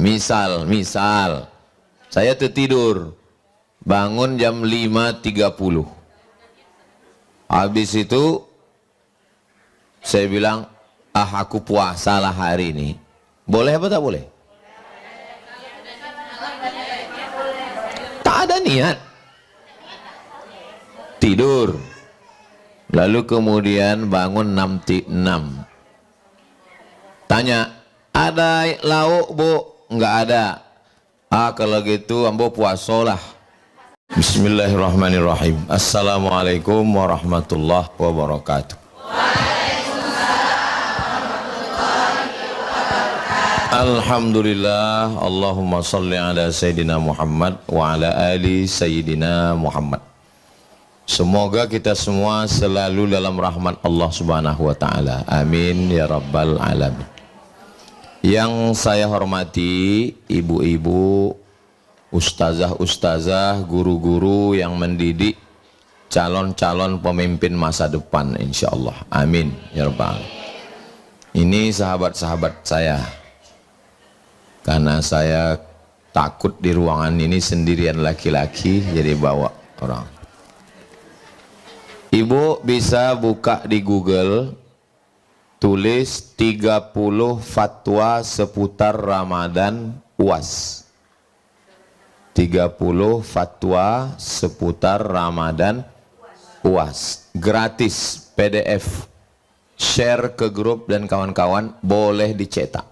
Misal saya tertidur, bangun jam 5.30. Habis itu saya bilang, aku puasa lah hari ini. Boleh apa tak boleh? Tak ada niat. Tidur. Lalu kemudian bangun 6.06. Tanya, ada lauk bu? Enggak ada. Kalau gitu ambo puasolah. Bismillahirrahmanirrahim. Assalamualaikum warahmatullahi wabarakatuh. Alhamdulillah. Allahumma salli ala Sayyidina Muhammad wa ala ali Sayyidina Muhammad. Semoga kita semua selalu dalam rahmat Allah subhanahu wa ta'ala. Amin ya rabbal alamin. Yang saya hormati ibu-ibu, ustazah-ustazah, guru-guru yang mendidik calon-calon pemimpin masa depan insyaallah. Amin ya rabbal alamin. Ini sahabat-sahabat saya. Karena saya takut di ruangan ini sendirian laki-laki, jadi bawa orang. Ibu bisa buka di Google, tulis 30 fatwa seputar Ramadan UAS. 30 fatwa seputar Ramadan UAS. Gratis PDF. Share ke grup dan kawan-kawan, boleh dicetak.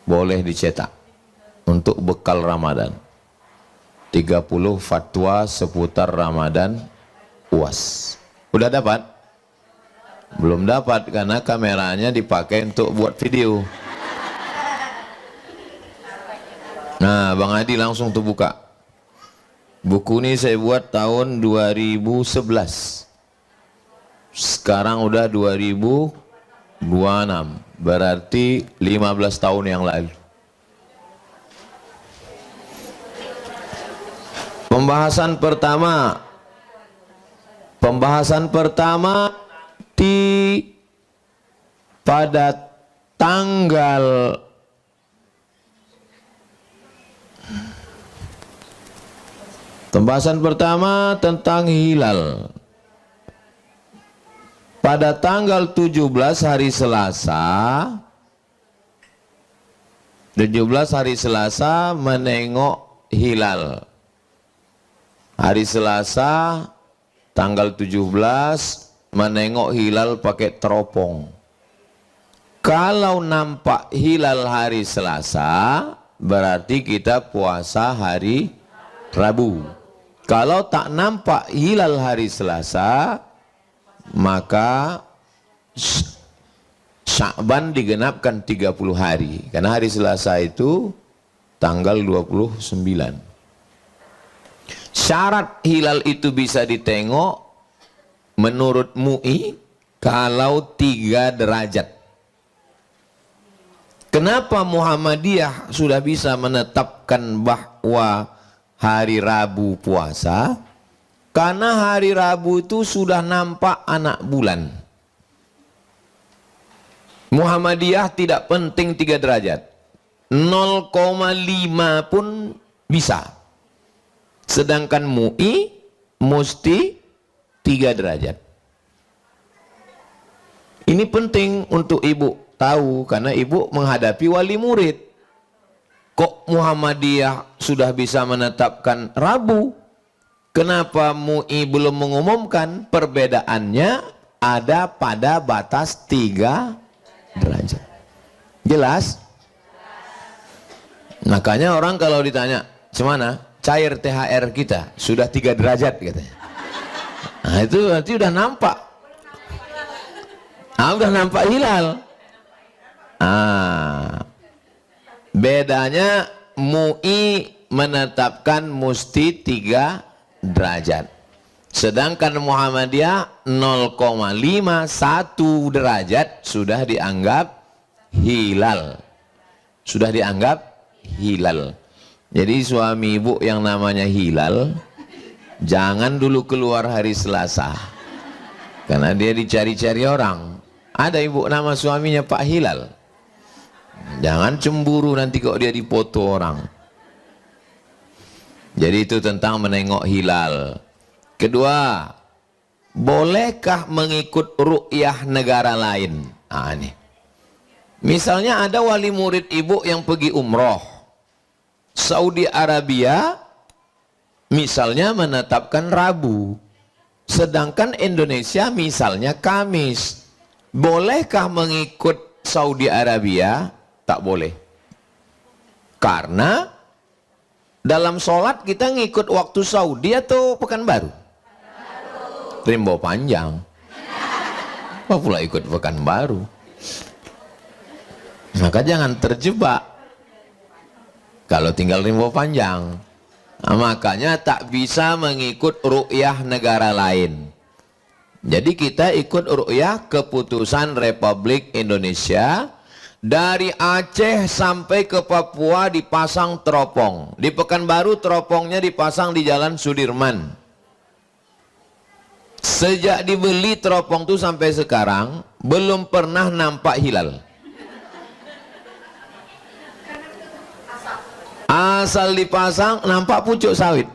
Boleh dicetak untuk bekal Ramadan. 30 fatwa seputar Ramadan UAS. Udah dapat? Belum dapat karena kameranya dipakai untuk buat video. Nah, Bang Adi langsung tuh buka. Buku ini saya buat tahun 2011. Sekarang udah 2026. Berarti 15 tahun yang lalu. Pembahasan pertama pada tanggal tentang hilal. Pada tanggal 17 hari Selasa, 17 hari Selasa menengok hilal. Hari Selasa tanggal 17 menengok hilal pakai teropong. Kalau nampak hilal hari Selasa, berarti kita puasa hari Rabu. Kalau tak nampak hilal hari Selasa, maka Sya'ban digenapkan 30 hari. Karena hari Selasa itu tanggal 29. Syarat hilal itu bisa ditengok menurut MUI kalau 3 derajat. Kenapa Muhammadiyah sudah bisa menetapkan bahwa hari Rabu puasa? Karena hari Rabu itu sudah nampak anak bulan. Muhammadiyah tidak penting 3 derajat. 0,5 pun bisa. Sedangkan MUI mesti 3 derajat. Ini penting untuk ibu tahu karena ibu menghadapi wali murid. Kok Muhammadiyah sudah bisa menetapkan Rabu? Kenapa MUI belum mengumumkan? Perbedaannya ada pada batas 3 derajat. Jelas? Makanya orang kalau ditanya, "Gimana? Cair THR kita sudah 3 derajat," katanya. Nah, itu berarti udah nampak. Udah nampak hilal. Bedanya MUI menetapkan mesti 3 derajat. Sedangkan Muhammadiyah 0,51 derajat sudah dianggap hilal. Sudah dianggap hilal. Jadi suami ibu yang namanya Hilal, jangan dulu keluar hari Selasa. Karena dia dicari-cari orang. Ada ibu nama suaminya Pak Hilal. Jangan cemburu nanti kok dia dipoto orang. Jadi itu tentang menengok hilal. Kedua, bolehkah mengikut ru'yah negara lain? Nah, ini. Misalnya ada wali murid ibu yang pergi umroh. Saudi Arabia misalnya menetapkan Rabu. Sedangkan Indonesia misalnya Kamis. Bolehkah mengikut Saudi Arabia? Tak boleh. Karena dalam sholat kita ngikut waktu Saudi atau Pekanbaru? Rimbo panjang. Apa pula ikut Pekanbaru? Maka jangan terjebak kalau tinggal rimbo panjang. Nah, makanya tak bisa mengikut ru'yah negara lain. Jadi kita ikut ru'yah keputusan Republik Indonesia. Dari Aceh sampai ke Papua dipasang teropong. Di Pekanbaru teropongnya dipasang di Jalan Sudirman. Sejak dibeli teropong itu sampai sekarang belum pernah nampak hilal. Asal dipasang nampak pucuk sawit.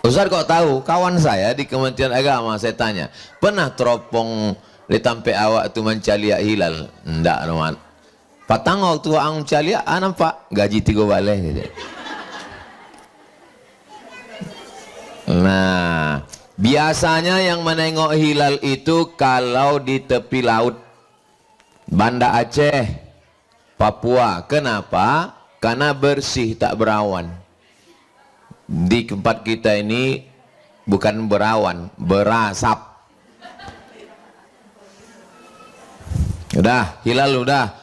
Ustaz kok tahu? Kawan saya di Kementerian Agama saya tanya, pernah teropong ditampe awak tu mencaliak hilal? Ndak, teman. Patang waktu ang mencaliak, nampak gaji 3 balai gitu. Nah, biasanya yang menengok hilal itu kalau di tepi laut, Banda Aceh, Papua. Kenapa? Karena bersih, tak berawan. Di tempat kita ini bukan berawan, berasap. Udah, hilal udah.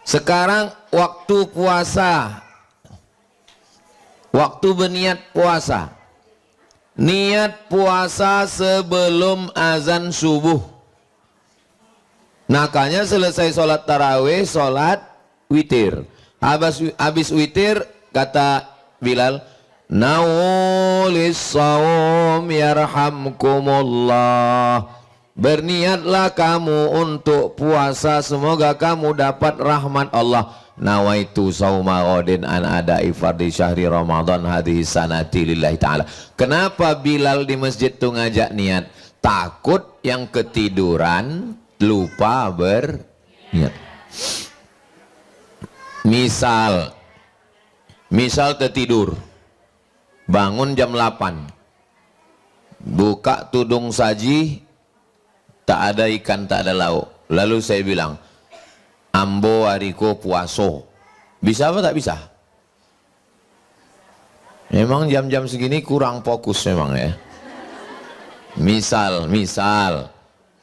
Sekarang waktu puasa. Waktu berniat puasa. Niat puasa sebelum azan subuh. Makanya selesai sholat tarawih, sholat witir. Habis witir kata Bilal, nawulis saum yarhamkumullah. Berniatlah kamu untuk puasa, semoga kamu dapat rahmat Allah. Nawaitu sauma ghadin an ada'i fardhi syahri Ramadan hadhihi sanati lillahi ta'ala. Kenapa Bilal di masjid tuh ngajak niat? Takut yang ketiduran lupa berniat. Misal tertidur, bangun jam 8, buka tudung saji, tak ada ikan, tak ada lauk. Lalu saya bilang, ambo hariko puaso. Bisa apa tak bisa? Memang jam-jam segini kurang fokus memang ya. Misal,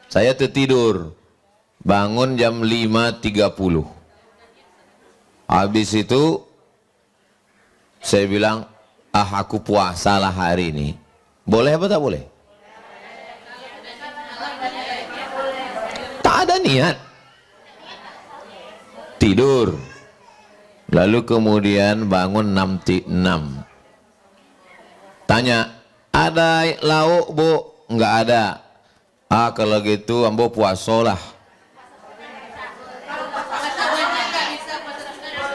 saya tertidur, bangun jam 5.30. Habis itu, saya bilang, aku puasalah hari ini. Boleh apa tak boleh? Tak ada niat, tidur, lalu kemudian bangun 6.06. Tanya, ada lauk bu? Enggak ada. Kalau gitu ambo puasolah.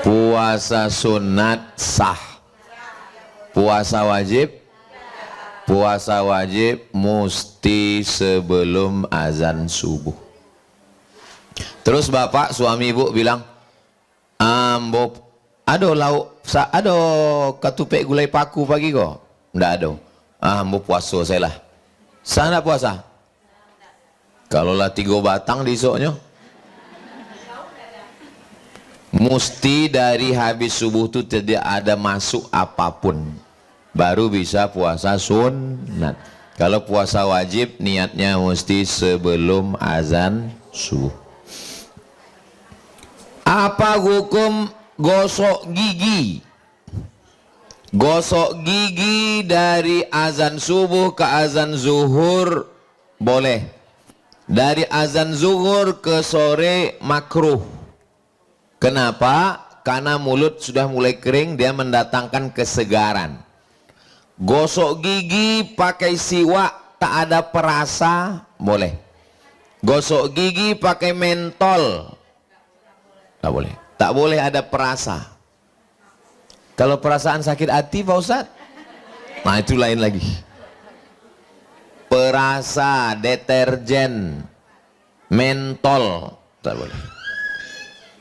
Puasa sunat sah, puasa wajib mesti sebelum azan subuh. Terus bapak suami ibu bilang, ambo ado lauk, ado ketupek gulai paku pagi kok? Ndak ada. Ambo puasa saya lah. Sana puasa. Kalau lah 3 batang di esoknya, mesti dari habis subuh itu tidak ada masuk apapun, baru bisa puasa sunat. Kalau puasa wajib niatnya mesti sebelum azan subuh. Apa hukum gosok gigi? Gosok gigi dari azan subuh ke azan zuhur boleh. Dari azan zuhur ke sore makruh. Kenapa? Karena mulut sudah mulai kering, dia mendatangkan kesegaran. Gosok gigi pakai siwak tak ada perasa boleh. Gosok gigi pakai mentol. Tak boleh. Tak boleh ada perasa. Kalau perasaan sakit hati Pak Ustadz, nah itu lain lagi. Perasa, deterjen, mentol, tak boleh.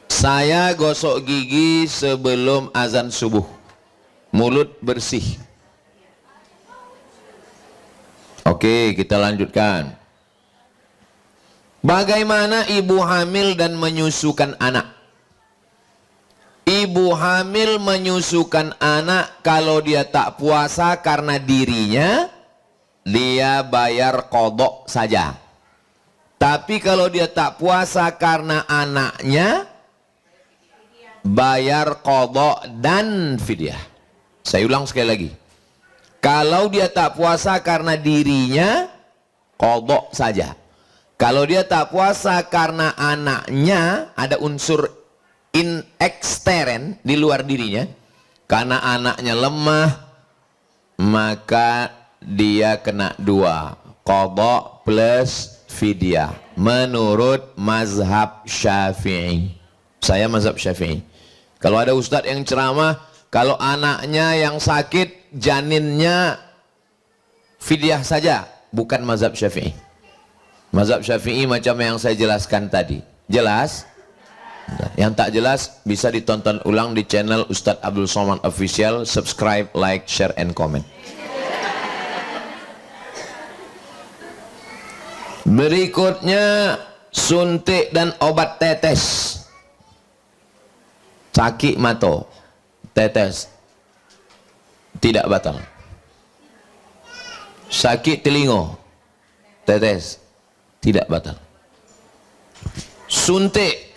Saya gosok gigi sebelum azan subuh. Mulut bersih. Oke, kita lanjutkan. Bagaimana ibu hamil dan menyusukan anak? Ibu hamil menyusukan anak kalau dia tak puasa karena dirinya, dia bayar qadha saja. Tapi kalau dia tak puasa karena anaknya, bayar qadha dan fidyah. Saya ulang sekali lagi. Kalau dia tak puasa karena dirinya, qadha saja. Kalau dia tak puasa karena anaknya, ada unsur ekstern di luar dirinya, karena anaknya lemah, maka dia kena dua, qadha plus fidyah, menurut mazhab Syafi'i. Saya mazhab Syafi'i. Kalau ada ustadz yang ceramah, kalau anaknya yang sakit, janinnya fidyah saja, bukan mazhab Syafi'i. Mazhab Syafi'i macam yang saya jelaskan tadi. Jelas? Yang tak jelas bisa ditonton ulang di channel Ustadz Abdul Somad Official. Subscribe, like, share, and comment. Berikutnya suntik dan obat tetes. Sakit mata, tetes, tidak batal. Sakit telinga, tetes, tidak batal. Suntik,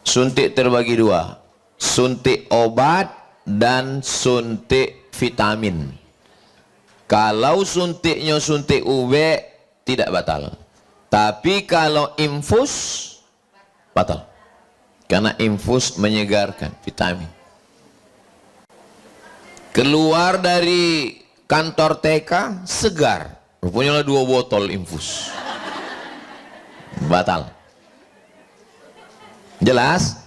suntik terbagi dua, suntik obat dan suntik vitamin. Kalau suntiknya suntik UV tidak batal, tapi kalau infus batal, karena infus menyegarkan, vitamin. Keluar dari kantor TK segar, rupanya 2 botol infus, batal. Jelas?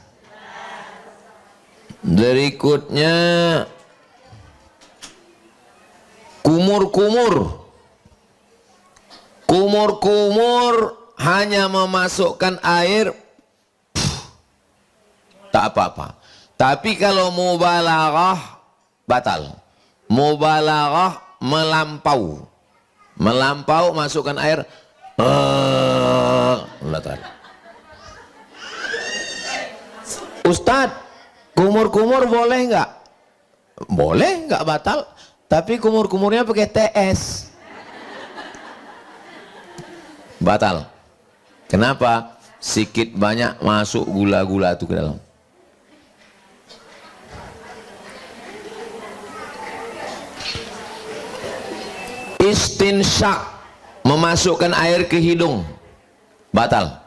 Berikutnya kumur-kumur. Kumur-kumur hanya memasukkan air, tak apa-apa. Tapi kalau mubalaghah batal. Mubalaghah melampau. Melampau masukkan air, batal. Ustadz, kumur-kumur boleh nggak? Boleh, nggak batal. Tapi kumur-kumurnya pakai TS, batal. Kenapa? Sikit banyak masuk gula-gula itu ke dalam. Istinsyak, memasukkan air ke hidung, batal.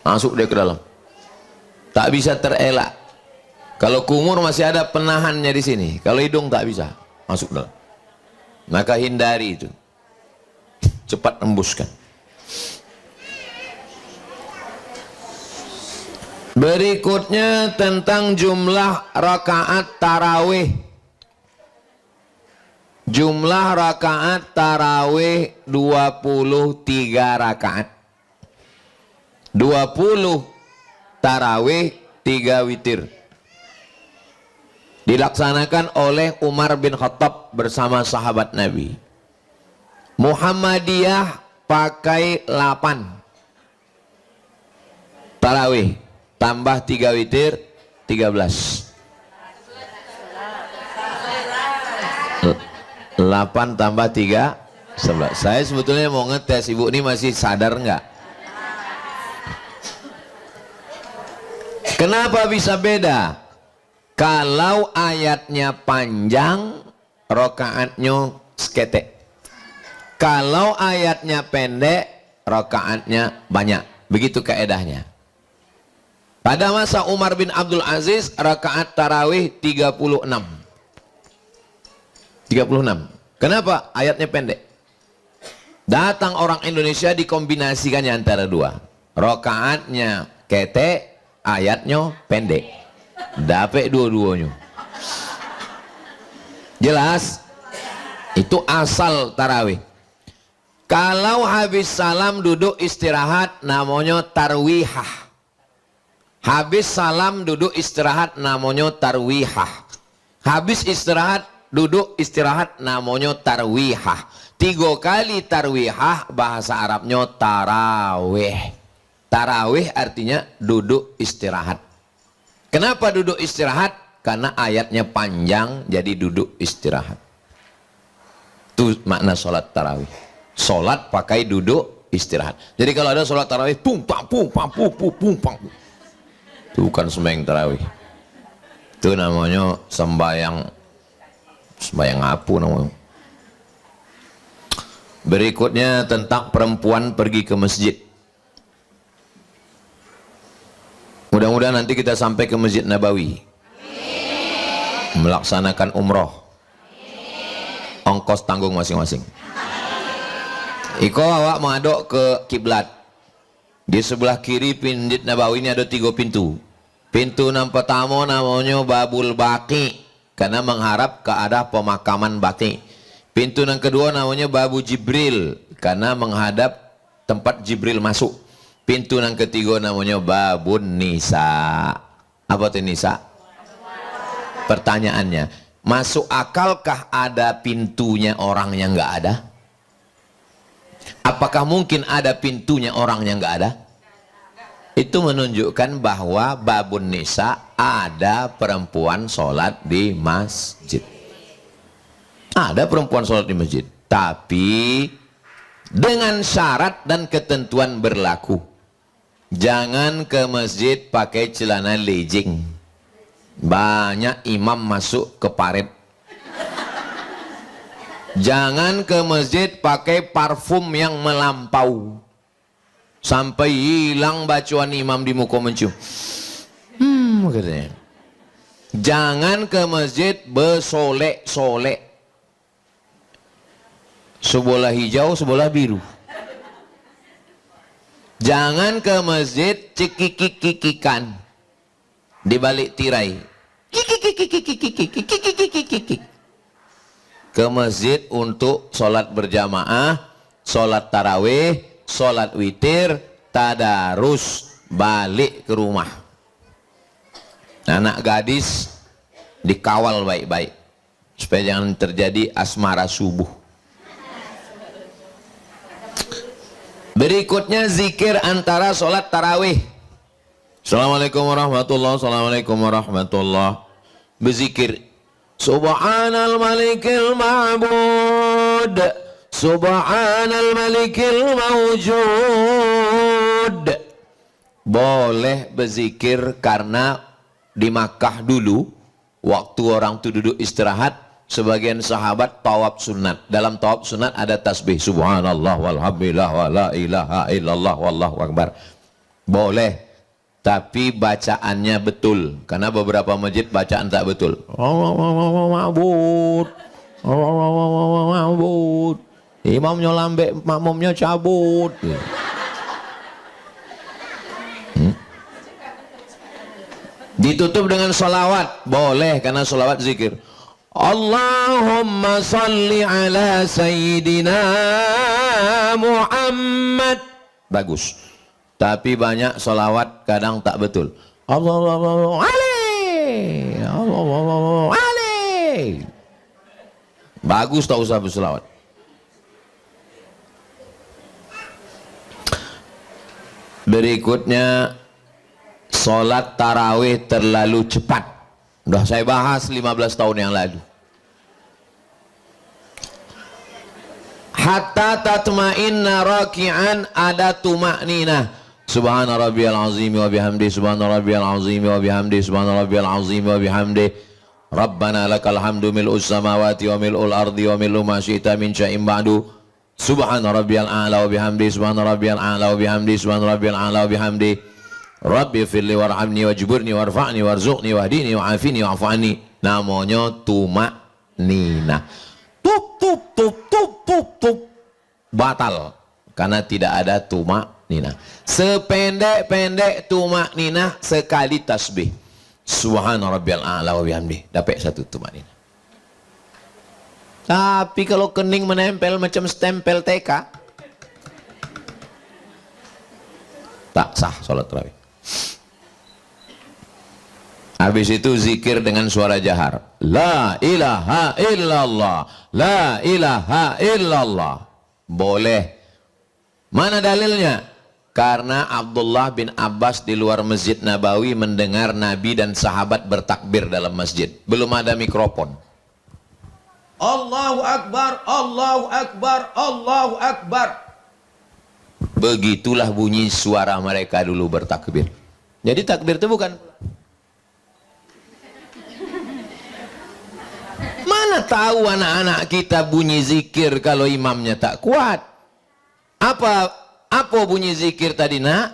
Masuk dia ke dalam, tak bisa terelak. Kalau kumur masih ada penahannya di sini, kalau hidung tak bisa masuk dalam, maka hindari itu, cepat embuskan. Berikutnya tentang jumlah rakaat tarawih. Jumlah rakaat tarawih 23 rakaat. 20 tarawih, 3 witir. Dilaksanakan oleh Umar bin Khattab bersama sahabat Nabi. Muhammadiyah pakai 8 tarawih tambah 3 witir, 13. 8 tambah 3, 11. Saya sebetulnya mau ngetes, ibu ini masih sadar nggak? Kenapa bisa beda? Kalau ayatnya panjang, rokaatnya seketek. Kalau ayatnya pendek, rokaatnya banyak. Begitu kaedahnya. Pada masa Umar bin Abdul Aziz, rakaat tarawih 36. 36. Kenapa? Ayatnya pendek. Datang orang Indonesia dikombinasikannya antara dua. Rokaatnya ketek, ayatnya pendek. Dapat dua-duanya. Jelas? Itu asal tarawih. Kalau habis salam duduk istirahat namanya tarwihah. Habis salam duduk istirahat namanya tarwihah. Habis istirahat duduk istirahat namanya tarwihah. 3 kali tarwihah bahasa Arabnya tarawih. Tarawih artinya duduk istirahat. Kenapa duduk istirahat? Karena ayatnya panjang jadi duduk istirahat. Itu makna sholat tarawih. Sholat pakai duduk istirahat. Jadi kalau ada sholat tarawih pumpang pumpang pumpang, itu bukan sembahyang tarawih. Itu namanya sembahyang apa namanya. Berikutnya tentang perempuan pergi ke masjid. Mudah-mudahan nanti kita sampai ke Masjid Nabawi melaksanakan umroh. Ongkos tanggung masing-masing. Iko awak mengaduk ke kiblat. Di sebelah kiri Masjid Nabawi ini ada 3 pintu. Pintu yang pertama namanya Babul Baqi, karena mengharap ke arah pemakaman Baqi. Pintu yang kedua namanya Babu Jibril, karena menghadap tempat Jibril masuk. Pintu yang ketiga namanya Babun Nisa. Apa itu Nisa? Pertanyaannya, masuk akalkah ada pintunya orang yang nggak ada? Apakah mungkin ada pintunya orang yang nggak ada? Itu menunjukkan bahwa Babun Nisa ada perempuan sholat di masjid. Ada perempuan sholat di masjid, tapi dengan syarat dan ketentuan berlaku. Jangan ke masjid pakai celana legging. Banyak imam masuk ke paret. Jangan ke masjid pakai parfum yang melampau sampai hilang bacaan imam di muka mencium. Katanya. Jangan ke masjid bersolek-solek. Sebelah hijau, sebelah biru. Jangan ke masjid cekik-kikikan di balik tirai. Ke masjid untuk sholat berjamaah, sholat tarawih, sholat witir, tadarus, balik ke rumah. Anak gadis dikawal baik-baik supaya jangan terjadi asmara subuh. Berikutnya zikir antara sholat tarawih. Assalamualaikum warahmatullahi wabarakatuh. Assalamualaikum warahmatullahi wabarakatuh. Berzikir Subhanal Malikil Ma'bud, Subhanal Malikil Mawjud. Boleh berzikir karena di Makkah dulu waktu orang itu duduk istirahat, sebagian sahabat tawaf sunat. Dalam tawaf sunat ada tasbih subhanallah walhamdulillah wa la ilaha illallah wallahu akbar. Boleh, tapi bacaannya betul, karena beberapa masjid bacaan tak betul. Ma'bud, ma'bud, imamnya lambe, makmumnya cabut. Ditutup dengan sholawat, boleh, karena sholawat zikir. Allahumma salli ala sayyidina Muhammad. Bagus. Tapi banyak sholawat kadang tak betul. Allahu alaihi, Allahu alaihi. Bagus, tak usah berselawat. Berikutnya, sholat tarawih terlalu cepat. Udah saya bahas 15 tahun yang lalu. Hatta tatma'inna raki'an, ada tuma'ninah. Subhana rabbiyal azim wa bihamdi, subhana rabbiyal azim wa bihamdi, subhana rabbiyal azim wa bihamdi. Rabbana lakal hamdu mil'us samawati wa mil'ul ardi wa mil'u ma syi'ta min syai'in ba'du. Subhana rabbiyal a'la wa bihamdi, subhana rabbiyal a'la wa bihamdi, subhana rabbiyal a'la wa bihamdi. Rabbi firli warhamni wajburni warfa'ni warzuqni wahdini wa'afini wa'afani. Namanya tumak nina. Tup tup tup tup tup tup. batal karena tidak ada tumak nina. Sependek-pendek tumak nina sekali tasbih subhana rabbiyal a'la wa bihamdih dapat satu tumak nina. Tapi kalau kening menempel macam stempel TK, tak sah sholat tarawih. Habis itu zikir dengan suara jahar, la ilaha illallah, la ilaha illallah. Boleh. Mana dalilnya? Karena Abdullah bin Abbas di luar Masjid Nabawi mendengar Nabi dan sahabat bertakbir dalam masjid. Belum ada mikrofon. Allahu Akbar, Allahu Akbar, Allahu Akbar. Begitulah bunyi suara mereka dulu bertakbir. Jadi takbir itu bukan, mana tahu anak-anak kita bunyi zikir kalau imamnya tak kuat. Apa bunyi zikir tadi nak?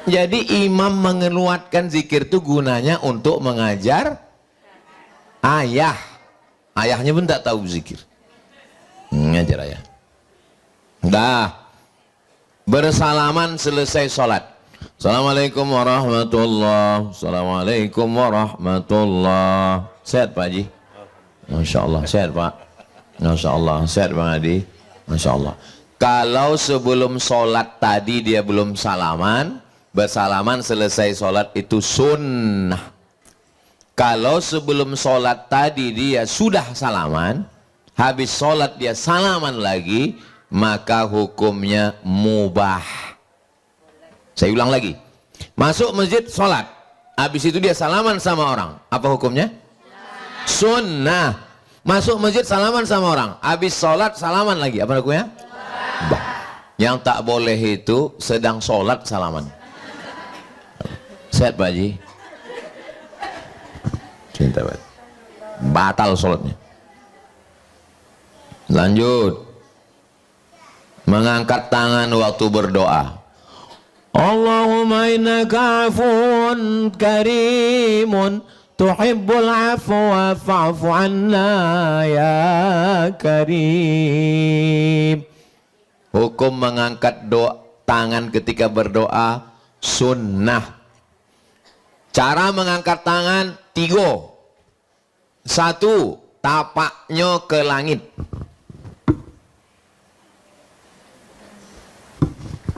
Jadi imam mengeluarkan zikir itu gunanya untuk mengajar ayahnya pun tak tahu zikir, ngajar ayah. Dah bersalaman selesai sholat, assalamualaikum warahmatullah, assalamualaikum warahmatullah. Sehat Pak Haji? Masya Allah sehat Pak. Masya Allah sehat Bang Adi. Masya Allah. Kalau sebelum sholat tadi dia belum salaman, bersalaman selesai sholat itu sunnah. Kalau sebelum sholat tadi dia sudah salaman, habis sholat dia salaman lagi, maka hukumnya mubah. Saya ulang lagi, masuk masjid sholat, habis itu dia salaman sama orang, apa hukumnya? Sunnah. Masuk masjid salaman sama orang, habis sholat salaman lagi, apa hukumnya? Mubah. Yang tak boleh itu sedang sholat salaman. Sehat Pak Haji? Cinta banget. Batal sholatnya. Lanjut. Mengangkat tangan waktu berdoa. Allahumma innaka afuun karimun tuhibbul afwa fa'fu anna ya karim. Hukum mengangkat tangan ketika berdoa sunnah. Cara mengangkat tangan 3. 1, tapaknya ke langit.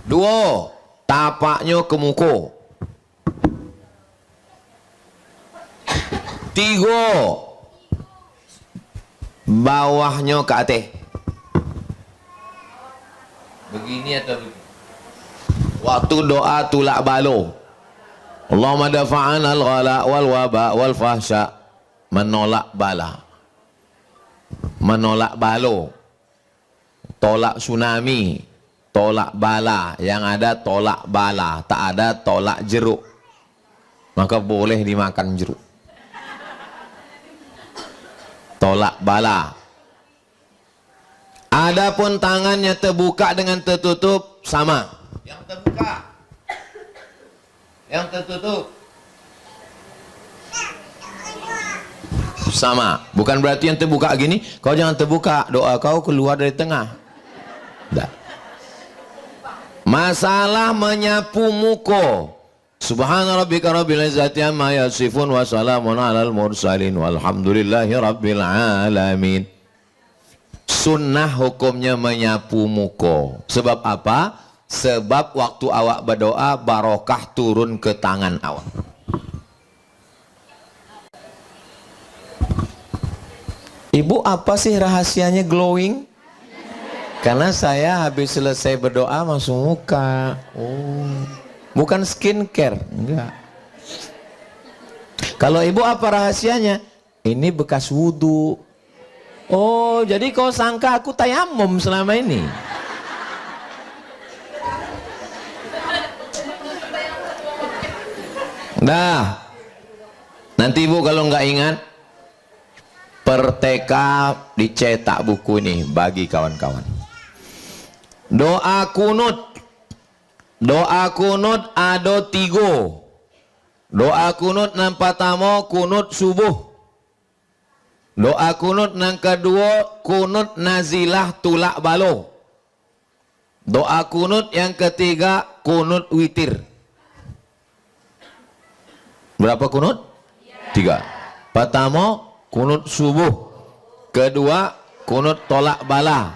2, tapaknya ke muka. 3, bawahnya ke atas. Begini atau begini? Waktu doa tulak balo, Allahumma dafa'an al-ghala wal waba wal fahsya, menolak bala, menolak balo, tolak tsunami, tolak bala. Yang ada tolak bala, tak ada tolak jeruk, maka boleh dimakan jeruk. Tolak bala. Adapun tangannya terbuka dengan tertutup sama. Yang terbuka, yang tertutup sama. Bukan berarti yang terbuka gini, kau jangan terbuka, doa kau keluar dari tengah. Tidak. Masalah menyapu muka, subhana rabbika rabbil izzati amma yasifun wa salamun alal mursalin walhamdulillahi rabbil alamin. Sunnah hukumnya menyapu muka. Sebab apa? Sebab waktu awak berdoa barokah turun ke tangan awak. Ibu, apa sih rahasianya glowing? Karena saya habis selesai berdoa langsung muka. Oh, bukan skincare, enggak. Kalau ibu apa rahasianya? Ini bekas wudhu. Oh, jadi kau sangka aku tayamum selama ini? Nah, nanti ibu kalau nggak ingat, Perteka dicetak buku ini bagi kawan-kawan. Doa kunut. Doa kunut ada 3. Doa kunut yang pertama kunut subuh. Doa kunut yang kedua, kunut nazilah tulak balo. Doa kunut yang ketiga, kunut witir. Berapa kunut? 3. Pertama, kunut subuh. Kedua, kunut tolak bala.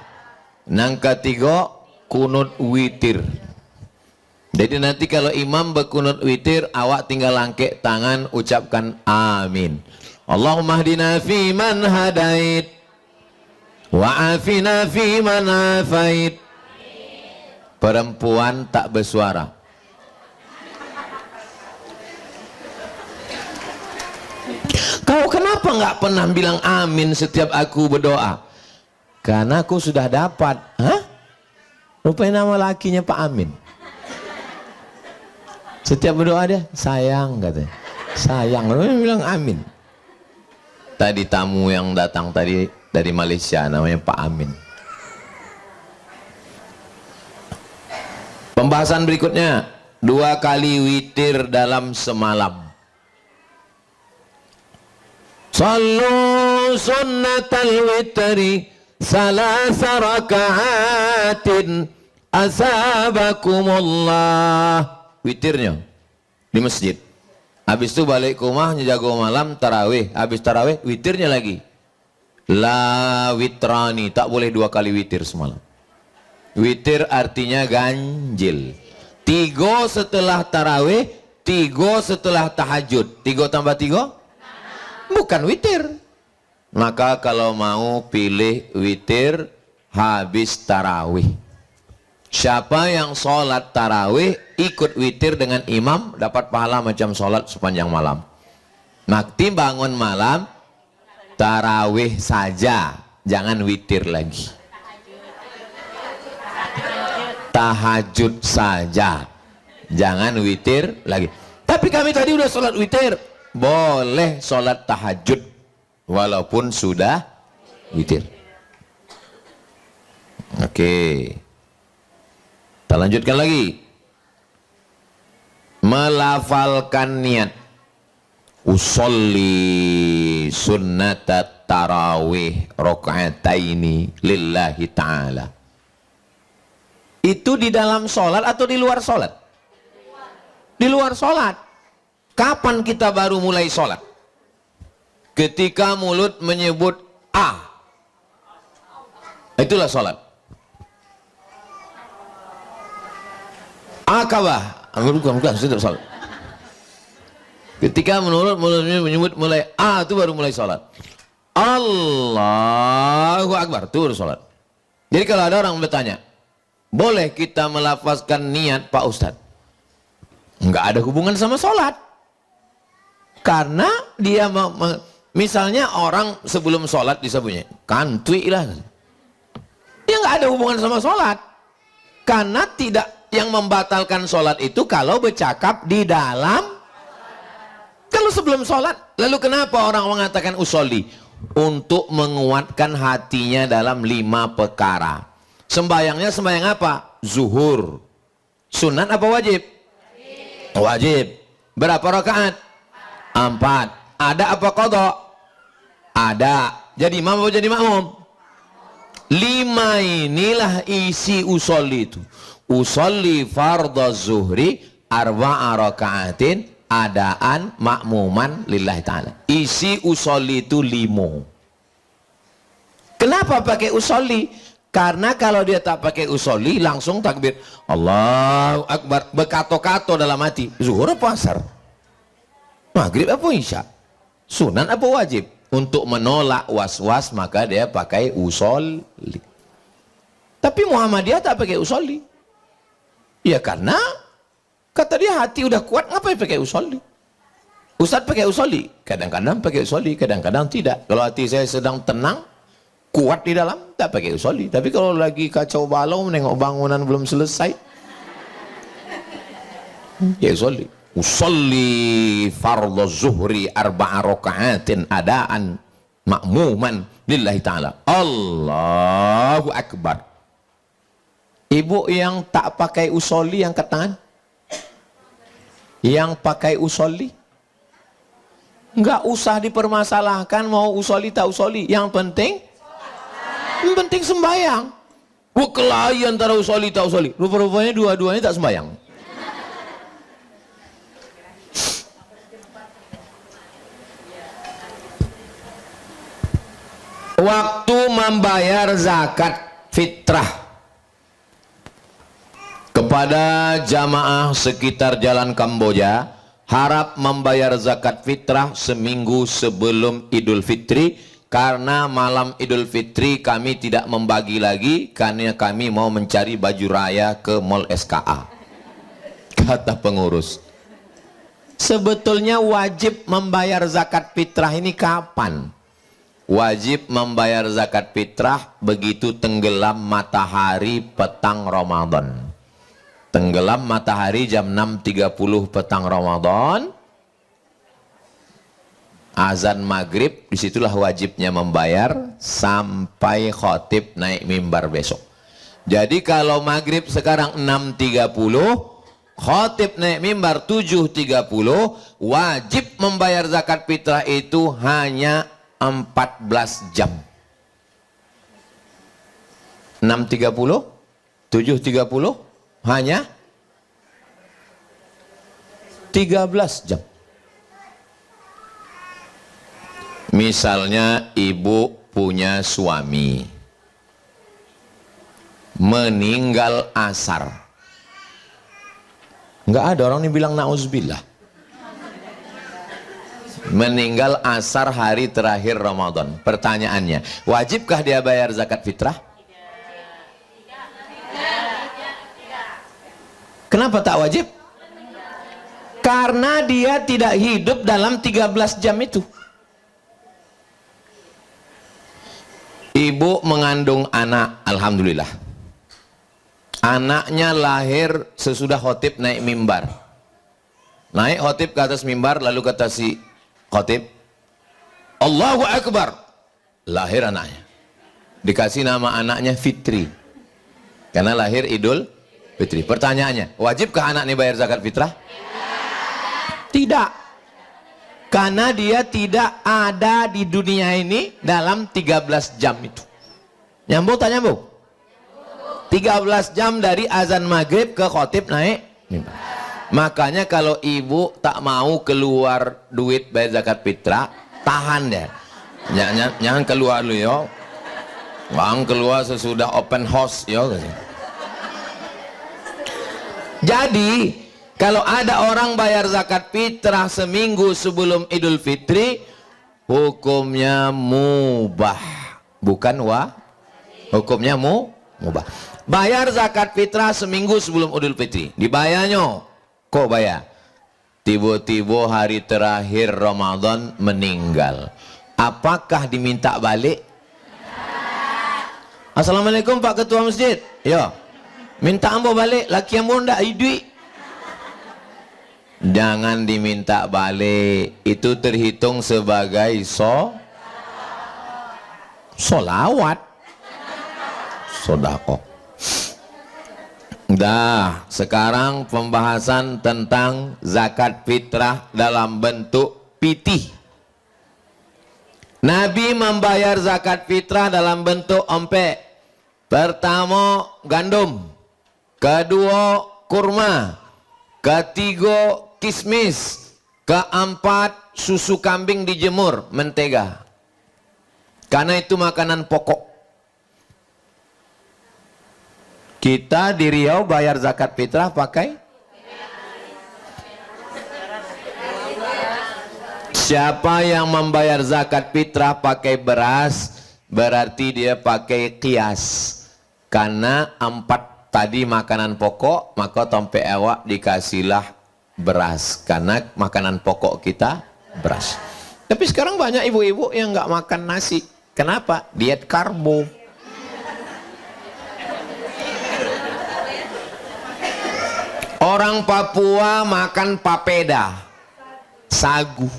Yang ketiga, kunut witir. Jadi nanti kalau imam berkunut witir, awak tinggal angkat tangan, ucapkan amin. Allahumma hdina fi man hadait, wa afina fi man afait. Perempuan tak bersuara. Kau kenapa nggak pernah bilang amin setiap aku berdoa? Karena aku sudah dapat. Hah? Rupanya nama lakinya Pak Amin. Setiap berdoa dia, sayang katanya. Sayang, rupanya bilang amin. Tadi tamu yang datang tadi dari Malaysia namanya Pak Amin. Pembahasan berikutnya, 2 kali witir dalam semalam. Sallu sunnatal witri salasa raka'atin asabakumullah. Witirnya di masjid. Habis itu balik ke rumah jago malam tarawih. Habis tarawih witirnya lagi. La witrani, tak boleh 2 kali witir semalam. Witir artinya ganjil. 3 setelah tarawih, 3 setelah tahajud. 3 tambah 3? Bukan witir. Maka kalau mau pilih witir habis tarawih. Siapa yang sholat tarawih ikut witir dengan imam dapat pahala macam sholat sepanjang malam. Nanti bangun malam tarawih saja, jangan witir lagi. Tahajud saja, jangan witir lagi. Tapi kami tadi udah sholat witir. Boleh sholat tahajud walaupun sudah witir. Oke, kita lanjutkan lagi. Melafalkan niat. Usolli sunnatat tarawih rakaataini lillahi ta'ala. Itu di dalam sholat atau di luar sholat? Di luar sholat. Kapan kita baru mulai sholat? Ketika mulut menyebut A. Itulah sholat. Akabah. Bukan, itu sholat. Ketika mulut menyebut mulai A, itu baru mulai sholat. Allahu Akbar, itu baru sholat. Jadi kalau ada orang bertanya, boleh kita melafazkan niat Pak Ustadz? Enggak ada hubungan sama sholat. Karena dia misalnya orang sebelum sholat disebutnya kantui lah. Dia nggak ada hubungan sama sholat. Karena tidak, yang membatalkan sholat itu kalau bercakap di dalam. Kalau sebelum sholat, lalu kenapa orang mengatakan usolli? Untuk menguatkan hatinya dalam 5 perkara. Sembayangnya sembayang apa? Zuhur. Sunat apa wajib? Wajib. Berapa rakaat? 4. Ada apa qadha? Ada. Jadi imam apa jadi makmum? 5 inilah isi usolli itu. Usolli fardhu zuhri arba'a raka'atin adaan makmuman lillahi ta'ala. Isi usolli itu 5. Kenapa pakai usolli? Karena kalau dia tak pakai usolli langsung takbir Allahu Akbar, berkato-kato dalam hati, zuhur apa asar, maghrib apa isya, sunan apa wajib. Untuk menolak was-was maka dia pakai usolli. Tapi Muhammadiyah tak pakai usolli. Ya karena kata dia hati udah kuat, ngapain pakai usolli? Ustadz pakai usolli, kadang-kadang pakai usolli, kadang-kadang tidak. Kalau hati saya sedang tenang, kuat di dalam, tak pakai usolli. Tapi kalau lagi kacau balau, menengok bangunan belum selesai, ya usolli. Usolli fardhu zuhri arba'a raka'atin adaan makmuman lillahi ta'ala. Allahu Akbar. Ibu yang tak pakai usolli angkat tangan. Yang pakai usolli. Nggak usah dipermasalahkan mau usoli tak usoli. Yang penting sembahyang. Kelahi antara usoli tak usoli. Rupa-rupanya dua-duanya tak sembahyang. Waktu membayar zakat fitrah kepada jamaah sekitar Jalan Kamboja, harap membayar zakat fitrah seminggu sebelum Idul Fitri, karena malam Idul Fitri kami tidak membagi lagi karena kami mau mencari baju raya ke Mall SKA, kata pengurus. Sebetulnya wajib membayar zakat fitrah ini kapan? Wajib membayar zakat fitrah begitu tenggelam matahari petang Ramadan. Tenggelam matahari jam 6.30 petang Ramadan, azan maghrib, disitulah wajibnya membayar sampai khotib naik mimbar besok. Jadi kalau maghrib sekarang 6.30, khotib naik mimbar 7.30, wajib membayar zakat fitrah itu hanya 14 jam. 6.30, 7.30, hanya 13 jam. Misalnya ibu punya suami meninggal asar, nggak ada orang yang bilang nauzubillah. Meninggal asar hari terakhir Ramadan. Pertanyaannya, wajibkah dia bayar zakat fitrah? Kenapa tak wajib? Karena dia tidak hidup dalam 13 jam itu. Ibu mengandung anak, alhamdulillah. Anaknya lahir sesudah khotib naik mimbar. Naik khotib ke atas mimbar, lalu kata si khotib, Allahu Akbar. Lahir anaknya. Dikasih nama anaknya Fitri. Karena lahir Idul Fitri. Pertanyaannya, wajibkah anak ini bayar zakat fitrah? Tidak. Karena dia tidak ada di dunia ini dalam 13 jam itu. Nyambung tak nyambung? 13 jam dari azan maghrib ke khotib naik mimbar. Makanya kalau ibu tak mau keluar duit bayar zakat fitrah, tahan deh. Jangan keluar dulu yo. Bang keluar sesudah open house yo. Jadi kalau ada orang bayar zakat fitrah seminggu sebelum Idul Fitri, hukumnya mubah, bukan hukumnya mubah. Bayar zakat fitrah seminggu sebelum Idul Fitri, dibayarnya. Kok bayar? Tiba-tiba hari terakhir Ramadan meninggal. Apakah diminta balik? Assalamualaikum Pak Ketua Masjid. Ya. Minta ambo balik, laki ambo ndak duit. Jangan diminta balik. Itu terhitung sebagai solawat. Sodako. Dah, sekarang pembahasan tentang zakat fitrah dalam bentuk pitih. Nabi membayar zakat fitrah dalam bentuk ompek. Pertama gandum, kedua kurma, ketiga kismis, keempat susu kambing dijemur, mentega. Karena itu makanan pokok. Kita di Riau bayar zakat fitrah pakai? Siapa yang membayar zakat fitrah pakai beras, berarti dia pakai kias. Karena 4 tadi makanan pokok, maka tompe awak dikasihlah beras. Karena makanan pokok kita beras. Tapi sekarang banyak ibu-ibu yang nggak makan nasi. Kenapa? Diet karbo. Orang Papua makan papeda, sagu,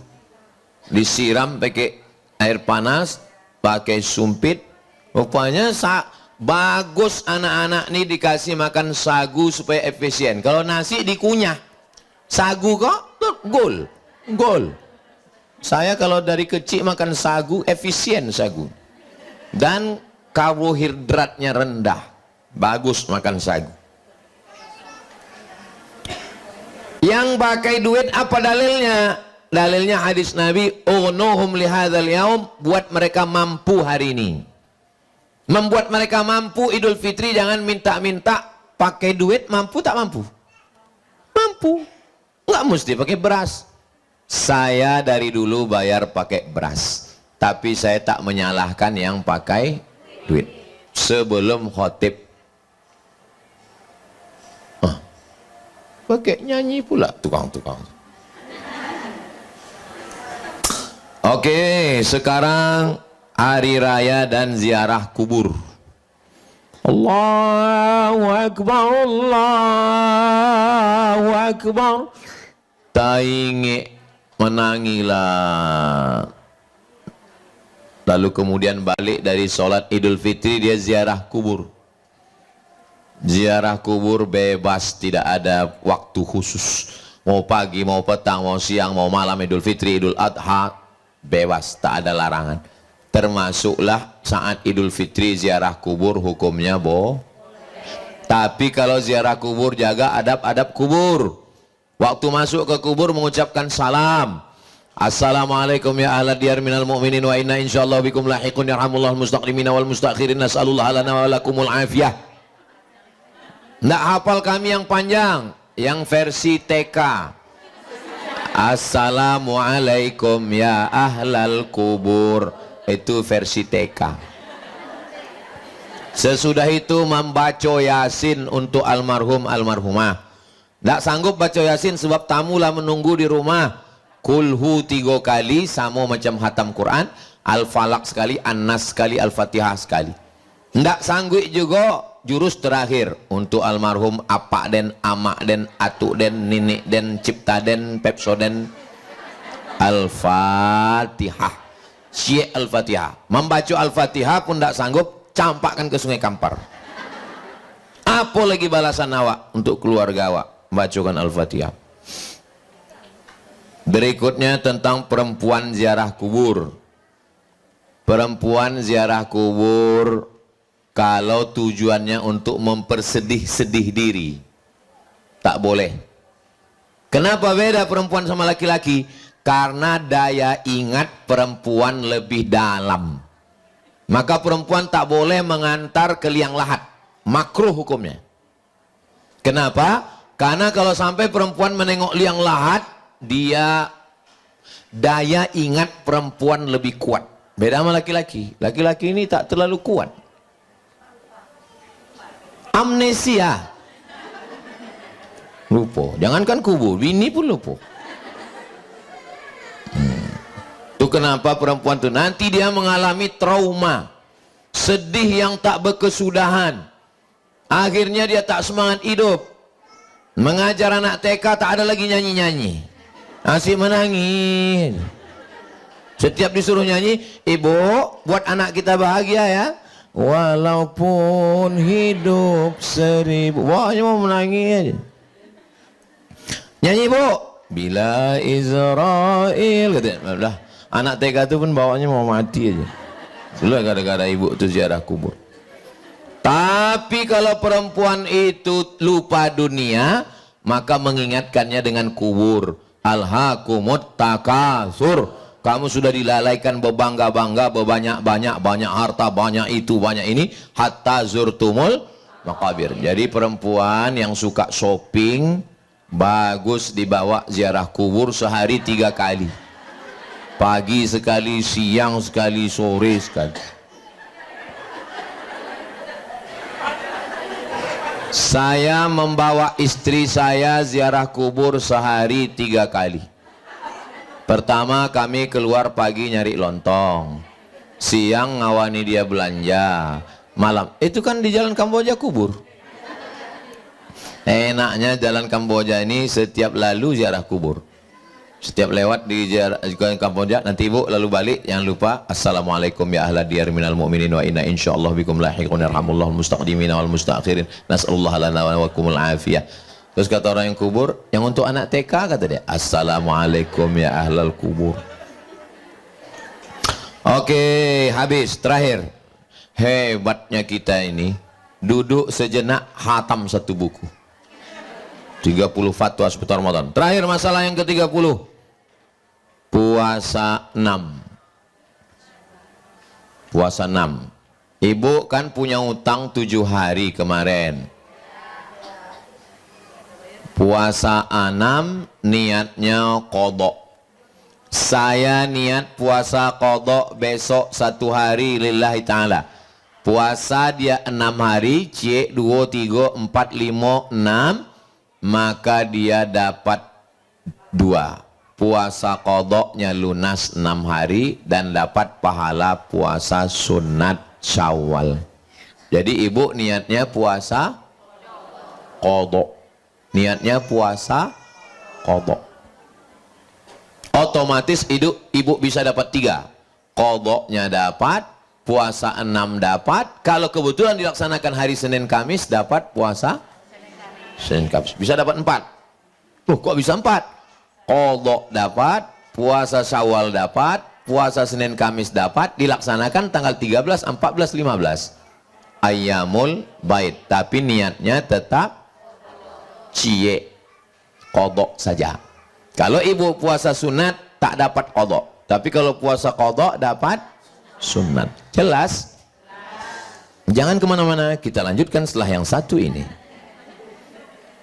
disiram pakai air panas, pakai sumpit. Rupanya bagus anak-anak ini dikasih makan sagu supaya efisien. Kalau nasi dikunyah, sagu kok gol. Saya kalau dari kecil makan sagu, efisien sagu. Dan karbohidratnya rendah. Bagus makan sagu. Yang pakai duit apa dalilnya? Dalilnya hadis Nabi, "Ughnuhum lihadzal yaum", buat mereka mampu hari ini. Membuat mereka mampu Idul Fitri, jangan minta-minta pakai duit, mampu tak mampu? Mampu. Nggak mesti pakai beras. Saya dari dulu bayar pakai beras. Tapi saya tak menyalahkan yang pakai duit. Sebelum khotib. Pakai nyanyi pula tukang-tukang. Oke, sekarang hari raya dan ziarah kubur. Allahu Akbar, Allahu Akbar. Tainge menangilah. Lalu kemudian balik dari sholat Idul Fitri, dia ziarah kubur. Ziarah kubur bebas, tidak ada waktu khusus. Mau pagi, mau petang, mau siang, mau malam, Idul Fitri, Idul Adha, bebas, tak ada larangan. Termasuklah saat Idul Fitri ziarah kubur, hukumnya Tapi kalau ziarah kubur, jaga adab-adab kubur. Waktu masuk ke kubur mengucapkan salam. Assalamualaikum ya ahla diyar minal mu'minin wa inna insyaallah bikum lahiqun yarhamullahu mustaqdimina wal mustakhirin nas'alullah lana wa lakumul afiyah. Nggak hafal kami yang panjang, yang versi TK. Assalamualaikum ya ahlal kubur, itu versi TK. Sesudah itu membaca Yasin untuk almarhum almarhumah. Nggak sanggup baca Yasin sebab tamu lah menunggu di rumah. Kulhu 3 kali sama macam hatam Quran, Al-Falaq sekali, An-Nas sekali, Al-Fatihah sekali. Nggak sanggup juga jurus terakhir untuk almarhum apa den, amak den, atuk den, ninik den, cipta den, pepso den, Al-Fatihah. Syekh Al-Fatihah. Membaca Al-Fatihah pun tidak sanggup, campakkan ke Sungai Kampar. Apa lagi balasan awak untuk keluarga awak? Bacakan Al-Fatihah. Berikutnya tentang perempuan ziarah kubur. Perempuan ziarah kubur kalau tujuannya untuk mempersedih-sedih diri, tak boleh. Kenapa beda perempuan sama laki-laki? Karena daya ingat perempuan lebih dalam. Maka perempuan tak boleh mengantar ke liang lahat. Makruh hukumnya. Kenapa? Karena kalau sampai perempuan menengok liang lahat, dia daya ingat perempuan lebih kuat. Beda sama laki-laki. Laki-laki ini tak terlalu kuat. Amnesia. Lupa. Jangankan kubur, bini pun lupa. Itu kenapa perempuan itu nanti dia mengalami trauma, sedih yang tak berkesudahan. Akhirnya dia tak semangat hidup. Mengajar anak TK tak ada lagi nyanyi-nyanyi. Asyik menangis. Setiap disuruh nyanyi, ibu buat anak kita bahagia ya. Walaupun hidup 1000. Wah, hanya mau menangis. Nyanyi bu. Bila Israel. Katanya, anak TK itu pun bawanya mau mati aja. Dulu gara-gara ibu itu ziarah kubur. Tapi kalau perempuan itu lupa dunia, maka mengingatkannya dengan kubur. Alhaakumut takasur. Kamu sudah dilalaikan berbangga-bangga, berbanyak-banyak, banyak harta, banyak itu, banyak ini, hatta zurtumul maqabir. Jadi perempuan yang suka shopping, bagus dibawa ziarah kubur sehari 3 kali. Pagi sekali, siang sekali, sore sekali. Saya membawa istri saya ziarah kubur sehari 3 kali. Pertama kami keluar pagi nyari lontong, siang ngawani dia belanja, malam itu kan di jalan Kamboja kubur. Enaknya jalan Kamboja ini setiap lalu ziarah kubur. Setiap lewat di jalan Kamboja, nanti ibu lalu balik, jangan lupa assalamualaikum ya ahla diyar minal mu'minin wa inna insyaallah bikum lahiqun yarhamullahu mustaqdimina wal mustakhirin nas'alullah lana wa lakumul afiyah. Terus kata orang yang kubur, yang untuk anak TK kata dia, assalamualaikum ya ahlal kubur. Oke, habis. Terakhir. Hebatnya kita ini. Duduk sejenak, hatam satu buku. 30 fatwa seputar Ramadan. Terakhir masalah yang ke-30. Puasa 6. Puasa 6. Ibu kan punya utang 7 hari kemarin. Puasa 6 niatnya qadha. Saya niat puasa qadha besok 1 hari lillahi ta'ala. Puasa dia 6 hari, C 2, 3, 4, 5, 6, maka dia dapat 2. Puasa qadha-nya lunas 6 hari dan dapat pahala puasa sunat Syawal. Jadi ibu niatnya puasa qadha. Niatnya puasa qadha. Otomatis ibu bisa dapat 3. Qadha-nya dapat, puasa 6 dapat. Kalau kebetulan dilaksanakan hari Senin Kamis dapat puasa Senin Kamis. Bisa dapat 4. Kok bisa 4? Qadha dapat, puasa Syawal dapat, puasa Senin Kamis dapat, dilaksanakan tanggal 13, 14, 15. Ayyamul Bait. Tapi niatnya tetap cie qadha saja. Kalau ibu puasa sunat tak dapat qadha. Tapi kalau puasa qadha dapat sunat. Jelas? Jangan kemana-mana, kita lanjutkan setelah yang satu ini.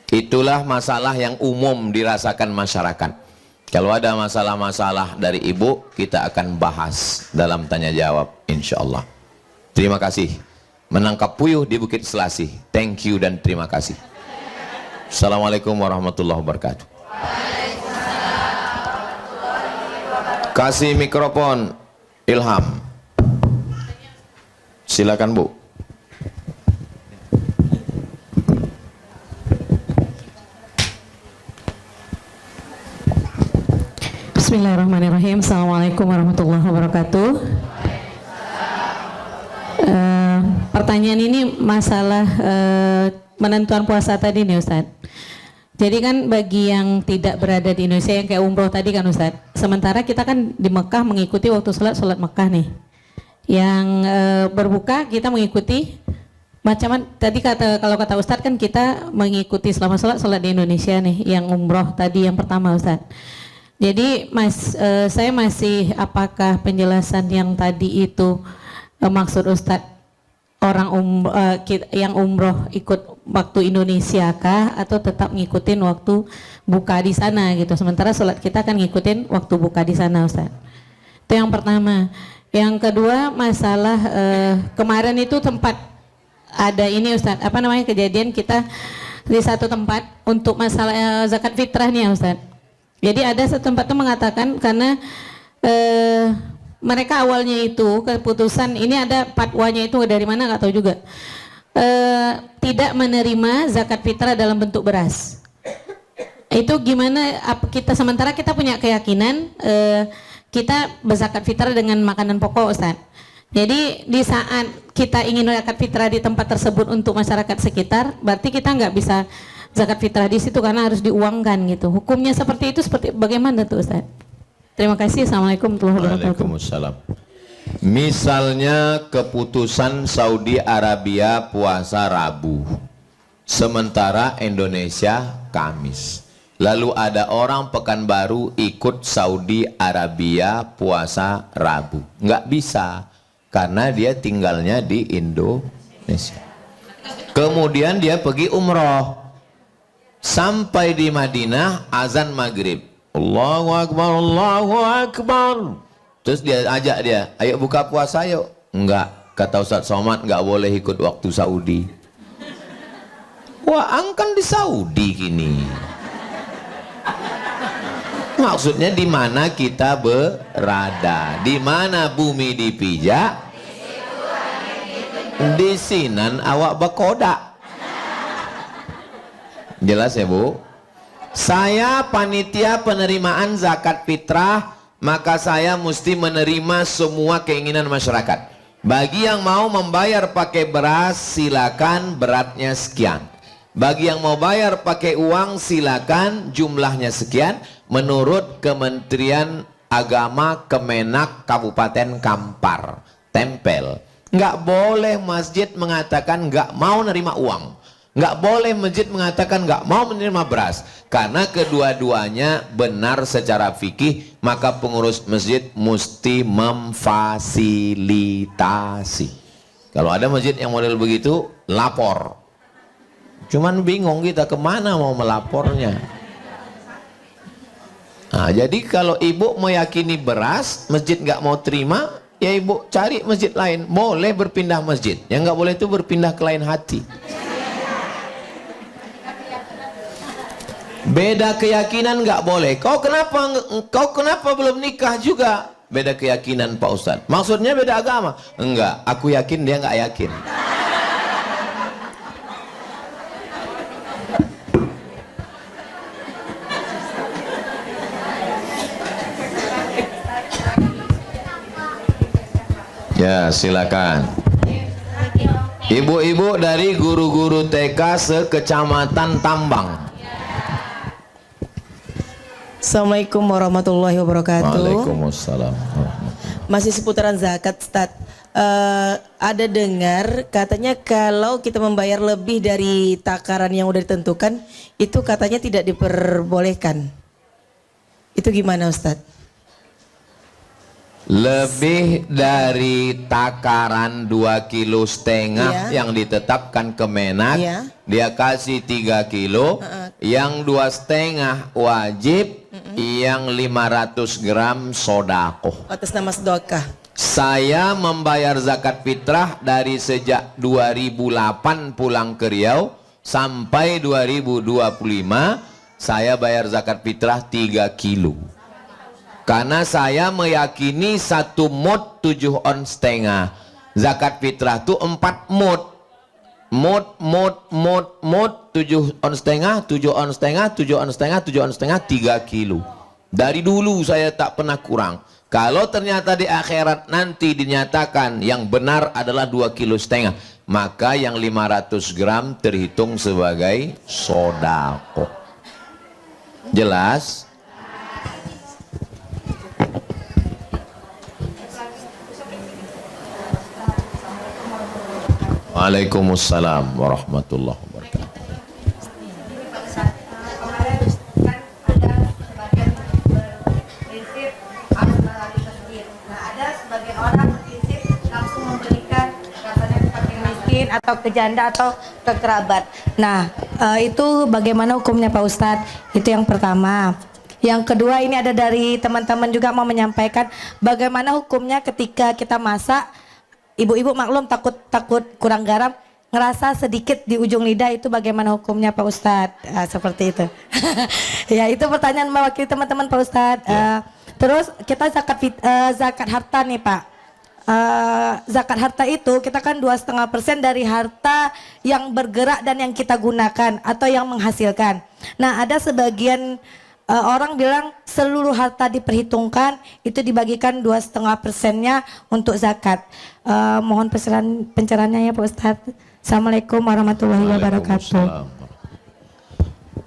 Itulah masalah yang umum dirasakan masyarakat. Kalau ada masalah-masalah dari ibu, kita akan bahas dalam tanya jawab insyaallah. Terima kasih. Menangkap puyuh di Bukit Selasih. Thank you dan terima kasih. Assalamualaikum warahmatullahi wabarakatuh. Kasih mikrofon Ilham. Silakan Bu. Bismillahirrahmanirrahim. Assalamualaikum warahmatullahi wabarakatuh. Pertanyaan ini masalah penentuan puasa tadi nih Ustadz. Jadi kan bagi yang tidak berada di Indonesia yang kayak umroh tadi kan Ustadz, sementara kita kan di Mekah mengikuti waktu sholat Mekah nih. Yang berbuka kita mengikuti macam tadi kalau kata Ustadz kan kita mengikuti selama sholat di Indonesia nih, yang umroh tadi yang pertama Ustadz. Jadi saya masih, apakah penjelasan yang tadi itu maksud Ustadz orang yang umroh ikut waktu Indonesia kah, atau tetap ngikutin waktu buka di sana gitu? Sementara sholat kita kan ngikutin waktu buka di sana Ustadz. Itu yang pertama. Yang kedua masalah kemarin itu tempat ada ini Ustadz, apa namanya, kejadian kita di satu tempat untuk masalah zakat fitrah nih ya Ustadz. Jadi ada satu tempat itu mengatakan karena mereka awalnya itu keputusan ini, ada fatwanya itu dari mana nggak tahu juga, tidak menerima zakat fitrah dalam bentuk beras. Itu gimana kita, sementara kita punya keyakinan kita berzakat fitrah dengan makanan pokok Ustaz. Jadi di saat kita ingin zakat fitrah di tempat tersebut untuk masyarakat sekitar, berarti kita nggak bisa zakat fitrah di situ karena harus diuangkan gitu. Hukumnya seperti itu, seperti bagaimana tuh Ustaz? Terima kasih. Assalamualaikum warahmatullahi wabarakatuh. Waalaikumsalam. Misalnya keputusan Saudi Arabia puasa Rabu, sementara Indonesia Kamis. Lalu ada orang Pekanbaru ikut Saudi Arabia puasa Rabu. Nggak bisa, karena dia tinggalnya di Indonesia. Kemudian dia pergi umroh. Sampai di Madinah, azan maghrib. Allahu Akbar, Allahu Akbar. Terus dia ajak dia, ayo buka puasa yuk. Enggak, kata Ustaz Somad, enggak boleh ikut waktu Saudi. Wah, angkan di Saudi kini. Maksudnya di mana kita berada, di mana bumi dipijak, di sinan awak berkodak. Jelas ya Bu? Saya panitia penerimaan zakat fitrah, maka saya mesti menerima semua keinginan masyarakat. Bagi yang mau membayar pakai beras, silakan, beratnya sekian. Bagi yang mau bayar pakai uang, silakan, jumlahnya sekian. Menurut Kementerian Agama Kemenak Kabupaten Kampar, tempel. Nggak boleh masjid mengatakan nggak mau nerima uang. Nggak boleh masjid mengatakan nggak mau menerima beras, karena kedua-duanya benar secara fikih, maka pengurus masjid mesti memfasilitasi. Kalau ada masjid yang model begitu, lapor. Cuman bingung kita kemana mau melapornya. Nah, jadi kalau ibu meyakini beras, masjid nggak mau terima, ya ibu cari masjid lain. Boleh berpindah masjid, yang nggak boleh itu berpindah ke lain hati. Beda keyakinan nggak boleh. Kau kenapa belum nikah juga? Beda keyakinan Pak Ustadz. Maksudnya beda agama? Enggak, aku yakin dia nggak yakin. Ya, silakan. Ibu-ibu dari guru-guru TK sekecamatan Tambang. Assalamualaikum warahmatullahi wabarakatuh. Waalaikumsalam. Masih seputaran zakat, Ustadz. Ada dengar katanya kalau kita membayar lebih dari takaran yang udah ditentukan, itu katanya tidak diperbolehkan. Itu gimana, Ustadz? Lebih dari takaran 2,5 kilo yang ditetapkan Kemenak, dia kasih 3 kilo, yang 2,5 wajib, yang 500 gram sodakoh. Atas nama sedekah. Saya membayar zakat fitrah dari sejak 2008 pulang ke Riau sampai 2025, saya bayar zakat fitrah 3 kilo. Karena saya meyakini 1 mud 7 ons setengah. Zakat fitrah itu 4 mud. Mud 7 ons setengah, 7 ons setengah, 7 ons setengah, 7 ons setengah, 3 kilo. Dari dulu saya tak pernah kurang. Kalau ternyata di akhirat nanti dinyatakan yang benar adalah 2,5 kilo, maka yang 500 gram terhitung sebagai sodako. Jelas? Waalaikumsalam warahmatullahi wabarakatuh. Atau ke janda atau ke kerabat. Nah, itu bagaimana hukumnya Pak Ustadz? Itu yang pertama. Yang kedua, ini ada dari teman-teman juga mau menyampaikan bagaimana hukumnya ketika kita masak. Ibu-ibu maklum takut kurang garam, ngerasa sedikit di ujung lidah, itu bagaimana hukumnya Pak Ustadz? Seperti itu. Ya, itu pertanyaan mewakili teman-teman Pak Ustadz. Terus kita zakat harta nih Pak. Zakat harta itu kita kan 2,5% dari harta yang bergerak dan yang kita gunakan atau yang menghasilkan. Nah, ada sebagian orang bilang seluruh harta diperhitungkan, itu dibagikan 2,5%-nya untuk zakat. Mohon pencerahannya ya Pak Ustadz. Assalamualaikum warahmatullahi wabarakatuh.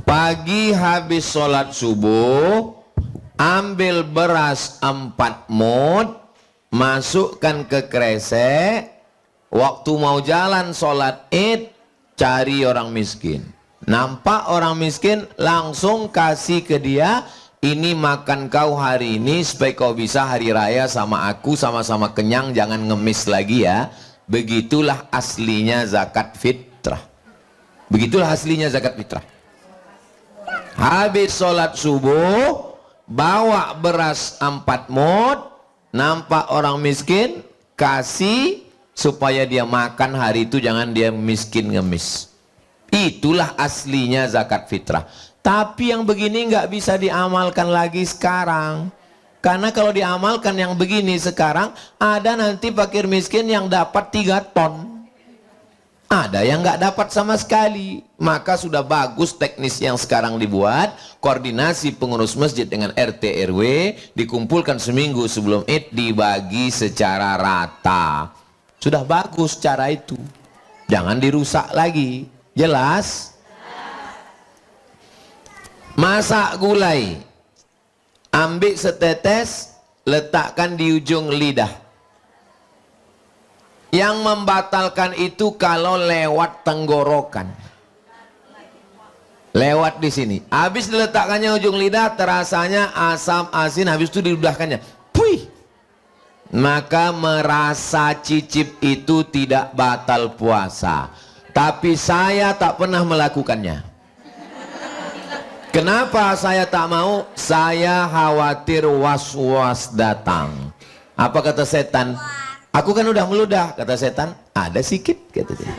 Pagi habis sholat subuh, ambil beras 4 mud, masukkan ke kresek. Waktu mau jalan sholat id, cari orang miskin. Nampak orang miskin, langsung kasih ke dia, ini makan kau hari ini supaya kau bisa hari raya sama aku sama-sama kenyang, jangan ngemis lagi ya. Begitulah aslinya zakat fitrah. Begitulah aslinya zakat fitrah. Habis sholat subuh, bawa beras 4 mud, nampak orang miskin, kasih supaya dia makan hari itu, jangan dia miskin ngemis. Itulah aslinya zakat fitrah. Tapi yang begini nggak bisa diamalkan lagi sekarang. Karena kalau diamalkan yang begini sekarang, ada nanti fakir miskin yang dapat 3 ton. Ada yang nggak dapat sama sekali. Maka sudah bagus teknis yang sekarang dibuat. Koordinasi pengurus masjid dengan RT RW, dikumpulkan seminggu sebelum Id, dibagi secara rata. Sudah bagus cara itu. Jangan dirusak lagi. Jelas? Masak gulai, ambil setetes, letakkan di ujung lidah. Yang membatalkan itu kalau lewat tenggorokan. Lewat di sini. Habis diletakkannya ujung lidah, terasanya asam asin, habis itu diludahkannya. Puih. Maka merasa cicip itu tidak batal puasa. Tapi saya tak pernah melakukannya. Kenapa saya tak mau? Saya khawatir was-was datang. Apa kata setan? Aku kan udah meludah. Kata setan, ada sikit, kata dia.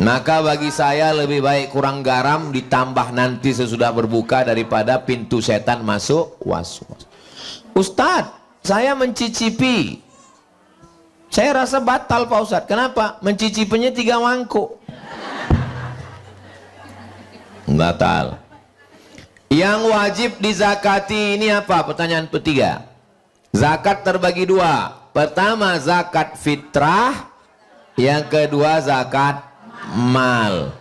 Maka bagi saya lebih baik kurang garam ditambah nanti sesudah berbuka daripada pintu setan masuk was-was. Ustadz, saya mencicipi. Saya rasa batal Pak Ustadz. Kenapa? Mencicipinya 3 mangkuk. Batal. Yang wajib dizakati ini apa? Pertanyaan ketiga. Zakat terbagi 2. Pertama zakat fitrah, yang kedua zakat mal.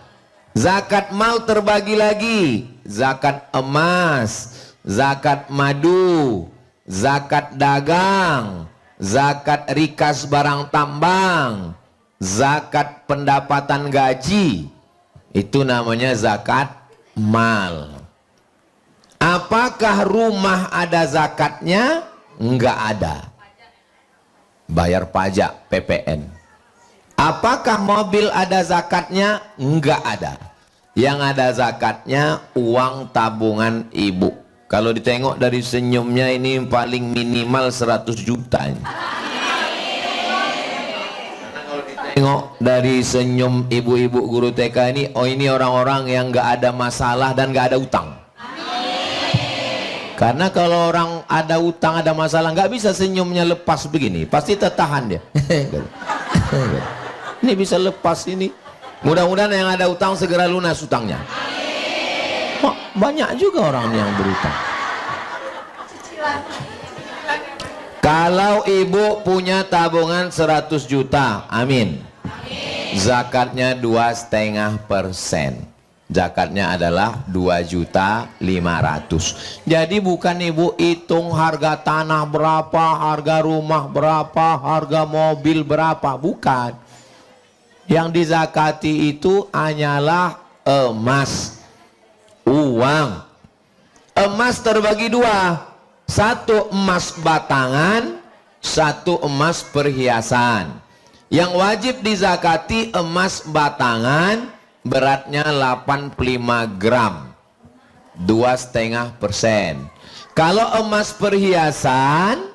Zakat mal terbagi lagi. Zakat emas, zakat madu, zakat dagang, zakat rikas barang tambang, zakat pendapatan gaji. Itu namanya zakat mal. Apakah rumah ada zakatnya? Enggak ada. Bayar pajak PPN. Apakah mobil ada zakatnya? Enggak ada. Yang ada zakatnya uang tabungan ibu. Kalau ditengok dari senyumnya ini paling minimal 100 juta ini. Karena kalau ditengok dari senyum ibu-ibu guru TK ini, oh ini orang-orang yang enggak ada masalah dan enggak ada utang. Karena kalau orang ada utang, ada masalah, nggak bisa senyumnya lepas begini, pasti tertahan dia. Ini bisa lepas ini. Mudah-mudahan yang ada utang segera lunas utangnya. Oh, banyak juga orang yang berutang. Kalau ibu punya tabungan 100 juta, amin. Zakatnya 2,5%. Zakatnya adalah 2.500.000. Jadi bukan ibu hitung harga tanah berapa, harga rumah berapa, harga mobil berapa, bukan. Yang dizakati itu hanyalah emas, uang. Emas terbagi 2. 1 emas batangan, 1 emas perhiasan. Yang wajib dizakati emas batangan, beratnya 85 gram, 2,5%. Kalau emas perhiasan,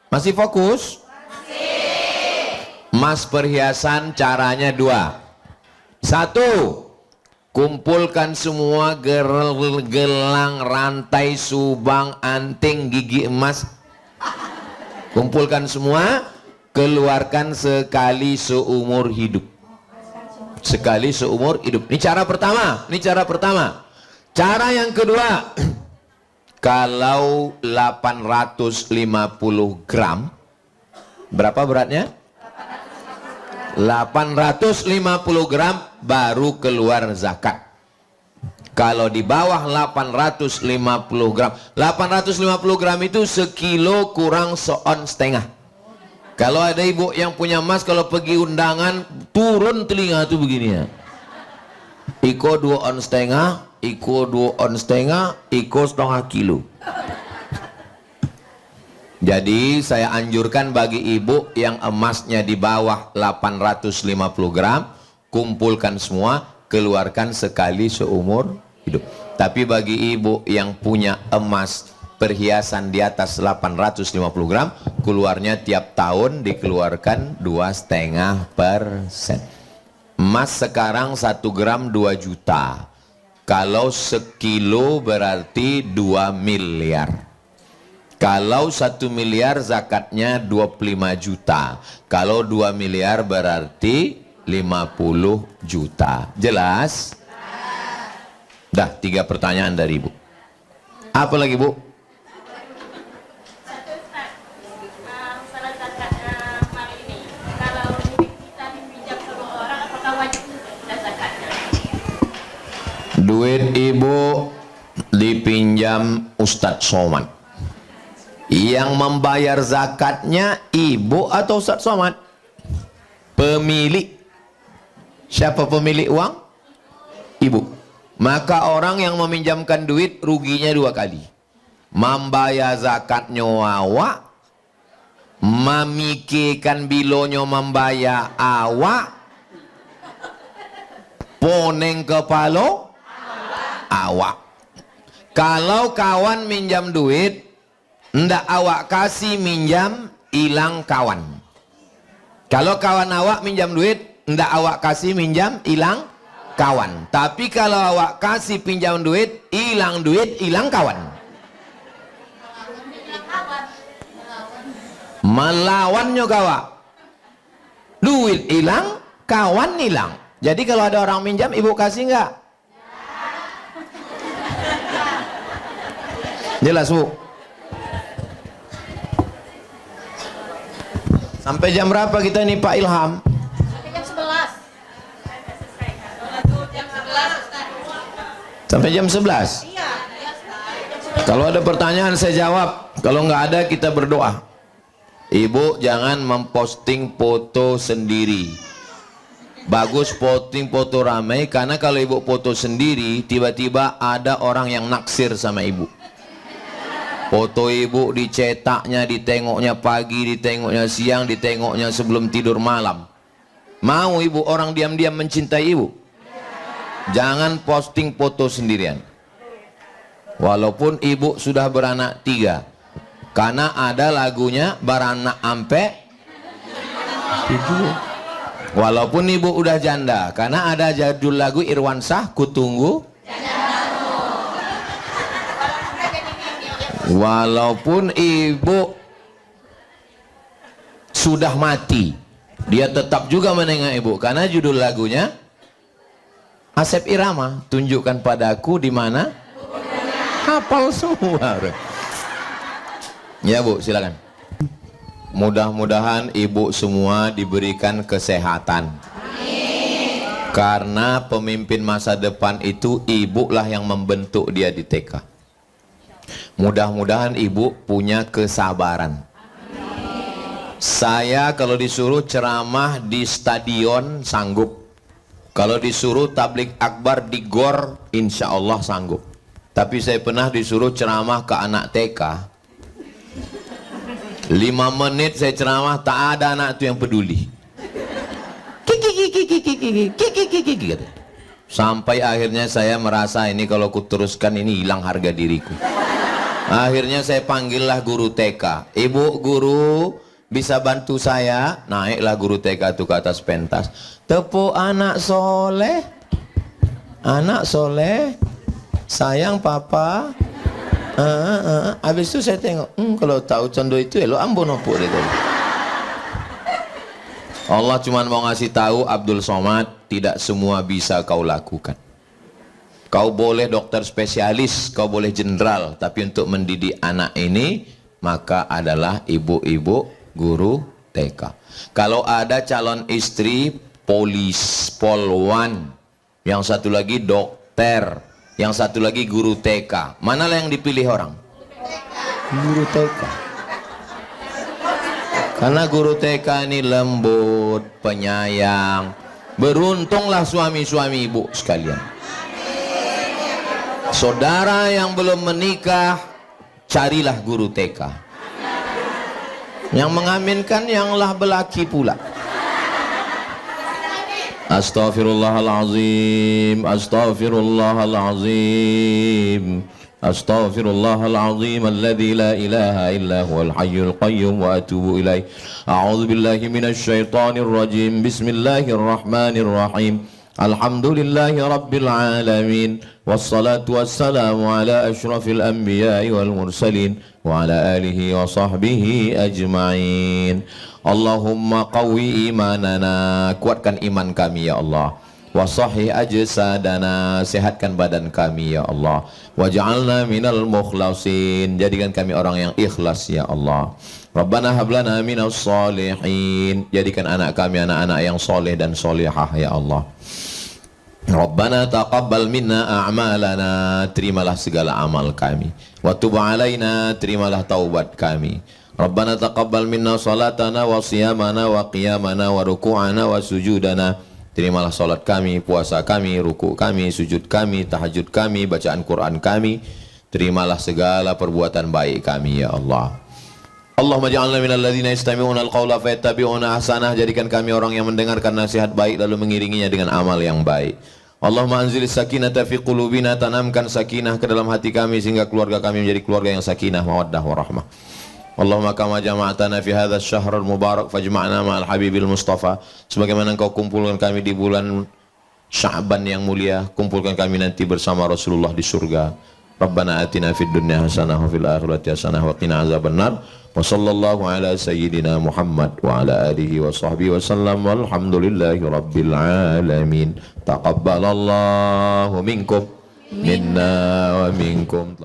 masih fokus? Masih. Emas perhiasan caranya 2. 1, kumpulkan semua gelang, rantai, subang, anting, gigi emas. Kumpulkan semua, keluarkan sekali seumur hidup. Sekali seumur hidup. Ini cara pertama. Ini cara pertama. Cara yang kedua, kalau 850 gram, berapa beratnya? 850 gram baru keluar zakat. Kalau di bawah 850 gram, 850 gram itu sekilo kurang 1,5 ons. Kalau ada ibu yang punya emas, kalau pergi undangan turun telinga tuh begini ya. Iko 2,5 ons, iko 2,5 ons, iko 1,5 kilo. Jadi saya anjurkan bagi ibu yang emasnya di bawah 850 gram, kumpulkan semua, keluarkan sekali seumur hidup. Tapi bagi ibu yang punya emas perhiasan di atas 850 gram, keluarnya tiap tahun dikeluarkan 2,5%. Emas sekarang 1 gram 2 juta. Kalau sekilo berarti 2 miliar. Kalau 1 miliar zakatnya 25 juta. Kalau 2 miliar berarti 50 juta. Jelas? Dah 3 pertanyaan dari ibu. Apa lagi bu? Duit ibu dipinjam Ustadz Somad. Yang membayar zakatnya ibu atau Ustaz Somad? Pemilik. Siapa pemilik uang? Ibu. Maka orang yang meminjamkan duit ruginya 2 kali. Membayar zakatnya awak, memikirkan bilonyo membayar awak, poneng kepala awak. Kalau kawan minjam duit, ndak awak kasih minjam, hilang kawan. Kalau kawan awak minjam duit, ndak awak kasih minjam, hilang kawan. Tapi kalau awak kasih pinjam duit, hilang kawan. Melawannya kawan. Duit hilang, kawan hilang. Jadi kalau ada orang minjam, ibu kasih enggak? Jelas, Bu? Sampai jam berapa kita ini Pak Ilham? Sampai jam 11? Kalau ada pertanyaan saya jawab. Kalau nggak ada kita berdoa. Ibu jangan memposting foto sendiri. Bagus posting foto ramai, karena kalau ibu foto sendiri tiba-tiba ada orang yang naksir sama ibu. Foto ibu dicetaknya, ditengoknya pagi, ditengoknya siang, ditengoknya sebelum tidur malam. Mau ibu orang diam-diam mencintai ibu? Jangan posting foto sendirian. Walaupun ibu sudah beranak 3, karena ada lagunya beranak ampe 7. Walaupun ibu udah janda, karena ada jadul lagu Irwansah, Kutunggu. Walaupun ibu sudah mati, dia tetap juga menengok ibu, karena judul lagunya Asep Irama, tunjukkan padaku di mana. Hafal semua. Ya Bu, silakan. Mudah-mudahan ibu semua diberikan kesehatan. Karena pemimpin masa depan itu ibulah yang membentuk dia di TK. Mudah-mudahan ibu punya kesabaran. Saya kalau disuruh ceramah di stadion sanggup. Kalau disuruh tablik akbar di gor, insya Allah sanggup. Tapi saya pernah disuruh ceramah ke anak TK. 5 menit saya ceramah, tak ada anak itu yang peduli. Sampai akhirnya saya merasa ini kalau kuteruskan ini hilang harga diriku. Akhirnya saya panggillah guru TK. Ibu guru, bisa bantu saya? Naiklah guru TK itu ke atas pentas. Tepuk anak soleh, sayang papa. Habis itu saya tengok, kalau tahu condo itu lo ambon opuk itu. Allah cuma mau ngasih tahu Abdul Somad, tidak semua bisa kau lakukan. Kau boleh dokter spesialis, kau boleh jenderal, tapi untuk mendidik anak ini maka adalah ibu-ibu guru TK. Kalau ada calon istri polis, polwan, yang satu lagi dokter, yang satu lagi guru TK, manalah yang dipilih orang? Guru TK. Karena guru TK ini lembut, penyayang. Beruntunglah suami-suami ibu sekalian. Saudara yang belum menikah, carilah guru TK. Yang mengaminkan yanglah belaki pula. Astaghfirullahalazim, astaghfirullahalazim, astaghfirullahalazim alladzi la ilaha illa huwal hayyul qayyum wa atubu ilaih. A'udzu billahi minasy syaithanir rajim. Bismillahirrahmanirrahim. Alhamdulillahi rabbil alamin. Wassalatu wassalamu ala asyrafil anbiya'i wal mursalin wa ala alihi wa sahbihi ajma'in. Allahumma qawwi imanana, kuatkan iman kami ya Allah. Wa sahih ajsadana, sehatkan badan kami ya Allah. Waj'alna minal mukhlasin, jadikan kami orang yang ikhlas ya Allah. Rabbana hablana minas salihin, jadikan anak kami anak-anak yang soleh dan solehah ya Allah. Rabbana taqabbal minna a'malana, terimalah segala amal kami. Wa tub alaina, terimalah taubat kami. Rabbana taqabbal minna salatana wa siyamana wa qiyamana wa ruku'ana wa sujudana, terimalah salat kami, puasa kami, ruku' kami, sujud kami, tahajud kami, bacaan Quran kami. Terimalah segala perbuatan baik kami ya Allah. Allahumma ja'alna minal ladzina yastami'una al-qawla fayattabi'una ahsanah, jadikan kami orang yang mendengarkan nasihat baik lalu mengiringinya dengan amal yang baik. Allahumma anzilis sakinata fi qulubina, tanamkan sakinah ke dalam hati kami sehingga keluarga kami menjadi keluarga yang sakinah, mawaddah, warahmah. Allahumma kama jama'atana fi hadzal syahrul mubarak fajma'na ma'al habibil mustafa, sebagaimana engkau kumpulkan kami di bulan Sya'ban yang mulia, kumpulkan kami nanti bersama Rasulullah di surga. Rabbana atina fid dunya hasanah wa fil akhirati hasanah wa qina azabannar. Wa sallallahu ala sayyidina Muhammad wa ala alihi wa sahbihi wa sallam, walhamdulillahi rabbil alamin. Taqabbalallahu minkum minna wa minkum.